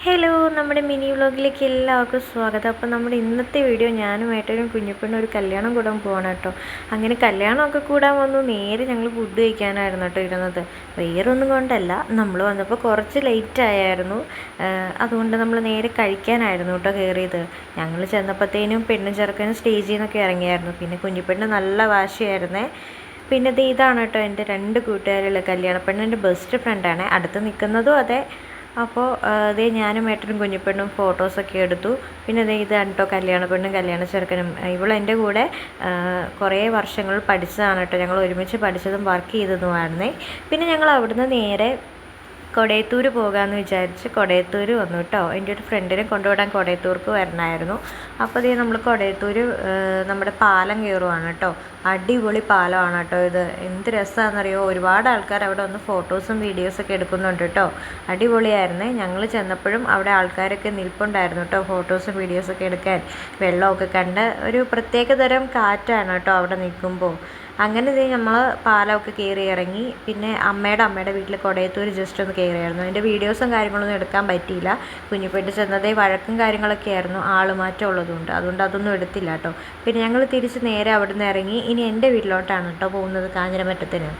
Hello, നമ്മുടെ mini വ്ളോഗിലേക്ക് എല്ലാവർക്കും സ്വാഗതം. അപ്പോൾ നമ്മുടെ ഇന്നത്തെ വീഡിയോ ഞാനും ഏട്ടനും കുഞ്ഞിപ്പെണ്ണും ഒരു കല്യാണം കൂടാൻ പോകണം കേട്ടോ. അങ്ങനെ കല്യാണമൊക്കെ കൂടാൻ വന്നു. നേരെ ഞങ്ങൾ ഫുഡ് കഴിക്കാനായിരുന്നു കേട്ടോ ഇരുന്നത്. വേറൊന്നും കൊണ്ടല്ല, നമ്മൾ വന്നപ്പോൾ കുറച്ച് ലേറ്റ് ആയായിരുന്നു. അതുകൊണ്ട് നമ്മൾ നേരെ കഴിക്കാനായിരുന്നു കേട്ടോ കയറിയത്. ഞങ്ങൾ ചെന്നപ്പോഴത്തേനും പെണ്ണും ചെറുക്കനും സ്റ്റേജിൽ നിന്നൊക്കെ ഇറങ്ങിയായിരുന്നു. പിന്നെ കുഞ്ഞിപ്പെണ്ണ് നല്ല വാശിയായിരുന്നേ. പിന്നെ ഇതാണ് കേട്ടോ എൻ്റെ രണ്ട് കൂട്ടുകാരുള്ള കല്യാണ പെണ്ണിൻ്റെ ബെസ്റ്റ് ഫ്രണ്ടാണ്. അടുത്ത് നിൽക്കുന്നതും അതെ. അപ്പോൾ അതേ ഞാനും ഏട്ടനും കുഞ്ഞിപ്പെണ്ണും ഫോട്ടോസൊക്കെ എടുത്തു. പിന്നെ ഇതാണ് കേട്ടോ കല്യാണ പെണ്ണും കല്യാണ ചെറുക്കനും. ഇവളെൻ്റെ കൂടെ കുറേ വർഷങ്ങൾ പഠിച്ചതാണ് കേട്ടോ. ഞങ്ങൾ ഒരുമിച്ച് പഠിച്ചതും വർക്ക് ചെയ്തതുമായിരുന്നേ. പിന്നെ ഞങ്ങൾ അവിടുന്ന് നേരെ കൊടയത്തൂർ പോകാമെന്ന് വിചാരിച്ച് കൊടയത്തൂർ വന്നു കേട്ടോ. എൻ്റെ ഒരു ഫ്രണ്ടിനെ കൊണ്ടുവിടാൻ കൊടയത്തൂർക്ക് വരണമായിരുന്നു. അപ്പോൾ അതേ നമ്മൾ കൊടയത്തൂർ നമ്മുടെ പാലം കയറുവാണ് കേട്ടോ. അടിപൊളി പാലമാണ് കേട്ടോ ഇത്. എന്ത് രസമാണെന്നറിയോ, ഒരുപാട് ആൾക്കാർ അവിടെ വന്ന് ഫോട്ടോസും വീഡിയോസൊക്കെ എടുക്കുന്നുണ്ട് കേട്ടോ. അടിപൊളിയായിരുന്നേ. ഞങ്ങൾ ചെന്നപ്പോഴും അവിടെ ആൾക്കാരൊക്കെ നിൽപ്പുണ്ടായിരുന്നു കേട്ടോ ഫോട്ടോസും വീഡിയോസൊക്കെ എടുക്കാൻ. വെള്ളമൊക്കെ കണ്ട് ഒരു പ്രത്യേക തരം കാറ്റാണ് കേട്ടോ അവിടെ നിൽക്കുമ്പോൾ. അങ്ങനെ നമ്മൾ പാലമൊക്കെ കയറി ഇറങ്ങി. പിന്നെ അമ്മയുടെ വീട്ടിൽ കൊടയത്തൂർ ജസ്റ്റ് ഒന്ന് കയറിയായിരുന്നു. അതിൻ്റെ വീഡിയോസും കാര്യങ്ങളൊന്നും എടുക്കാൻ പറ്റിയില്ല. കുഞ്ഞിപ്പെട്ട് ചെന്നതേ വഴക്കും കാര്യങ്ങളൊക്കെ ആയിരുന്നു, ആളുമാറ്റം ഉള്ളതുകൊണ്ട്. അതുകൊണ്ട് അതൊന്നും എടുത്തില്ല കേട്ടോ. പിന്നെ ഞങ്ങൾ തിരിച്ച് നേരെ അവിടെ നിന്ന് ഇറങ്ങി. ഇനി എൻ്റെ വീട്ടിലോട്ടാണ് കേട്ടോ പോകുന്നത്, കാഞ്ഞിരമറ്റത്തിന്.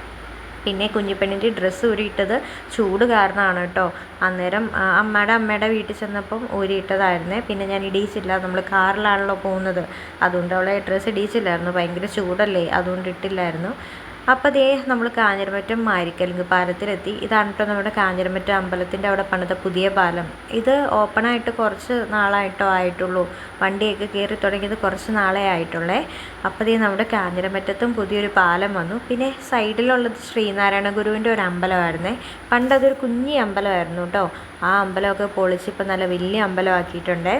പിന്നെ കുഞ്ഞിപ്പെണ്ണിൻ്റെ ഡ്രസ്സ് ഊരിയിട്ടത് ചൂട് കാരണമാണ് കേട്ടോ. അന്നേരം അമ്മയുടെ വീട്ടിൽ ചെന്നപ്പം ഊരിയിട്ടതായിരുന്നേ. പിന്നെ ഞാൻ ഇടിയിച്ചില്ല, നമ്മൾ കാറിലാണല്ലോ പോകുന്നത്. അതുകൊണ്ട് അവളെ ഡ്രസ്സ് ഇടിയിച്ചില്ലായിരുന്നു, ഭയങ്കര ചൂടല്ലേ, അതുകൊണ്ട് ഇട്ടില്ലായിരുന്നു. അപ്പോൾ അതേ നമ്മൾ കാഞ്ഞിരമറ്റം മാരിക്കലുങ്ക് പാലത്തിലെത്തി. ഇതാണ് കേട്ടോ നമ്മുടെ കാഞ്ഞിരമറ്റം അമ്പലത്തിൻ്റെ അവിടെ പണിത പുതിയ പാലം. ഇത് ഓപ്പണായിട്ട് കുറച്ച് നാളായിട്ടോ ആയിട്ടുള്ളൂ. വണ്ടിയൊക്കെ കയറി തുടങ്ങിയത് കുറച്ച് നാളെ ആയിട്ടുള്ളേ. അപ്പോൾ അതേ നമ്മുടെ കാഞ്ഞിരമറ്റത്തും പുതിയൊരു പാലം വന്നു. പിന്നെ സൈഡിലുള്ളത് ശ്രീനാരായണ ഗുരുവിൻ്റെ ഒരു അമ്പലമായിരുന്നേ. പണ്ടതൊരു കുഞ്ഞി അമ്പലമായിരുന്നു കേട്ടോ. ആ അമ്പലമൊക്കെ പൊളിച്ച് ഇപ്പോൾ നല്ല വലിയ അമ്പലമാക്കിയിട്ടുണ്ടേ.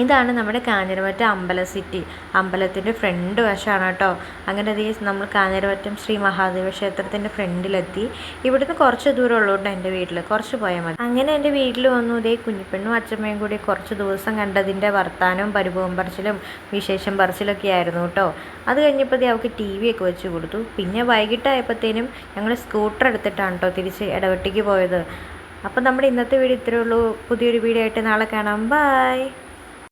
ഇതാണ് നമ്മുടെ കാഞ്ഞിരമറ്റം അമ്പല സിറ്റി. അമ്പലത്തിൻ്റെ ഫ്രണ്ട് വശമാണ് കേട്ടോ. അങ്ങനെ നമ്മൾ കാഞ്ഞിരമറ്റം ശ്രീ മഹാദേവ ക്ഷേത്രത്തിൻ്റെ ഫ്രണ്ടിലെത്തി. ഇവിടുന്ന് കുറച്ച് ദൂരം ഉള്ളതുകൊണ്ട് എൻ്റെ വീട്ടിൽ കുറച്ച് പോയാൽ മതി. അങ്ങനെ എൻ്റെ വീട്ടിൽ വന്നു. ഇതേ കുഞ്ഞിപ്പെണ്ണും അച്ഛമ്മയും കൂടി കുറച്ച് ദിവസം കണ്ടതിൻ്റെ വർത്താനവും പരിഭവം പറച്ചിലും വിശേഷം പറച്ചിലൊക്കെ ആയിരുന്നു കേട്ടോ. അത് കഴിഞ്ഞപ്പോൾ അവൾക്ക് TV ഒക്കെ വെച്ച് കൊടുത്തു. പിന്നെ വൈകിട്ടായപ്പോഴത്തേനും ഞങ്ങൾ സ്കൂട്ടർ എടുത്തിട്ടാണ് കേട്ടോ തിരിച്ച് ഇടവെട്ടിക്ക് പോയത്. അപ്പോൾ നമ്മുടെ ഇന്നത്തെ വീഡിയോ ഇത്രയേ ഉള്ളൂ. പുതിയൊരു വീഡിയോ ആയിട്ട് നാളെ കാണാം. ബൈ.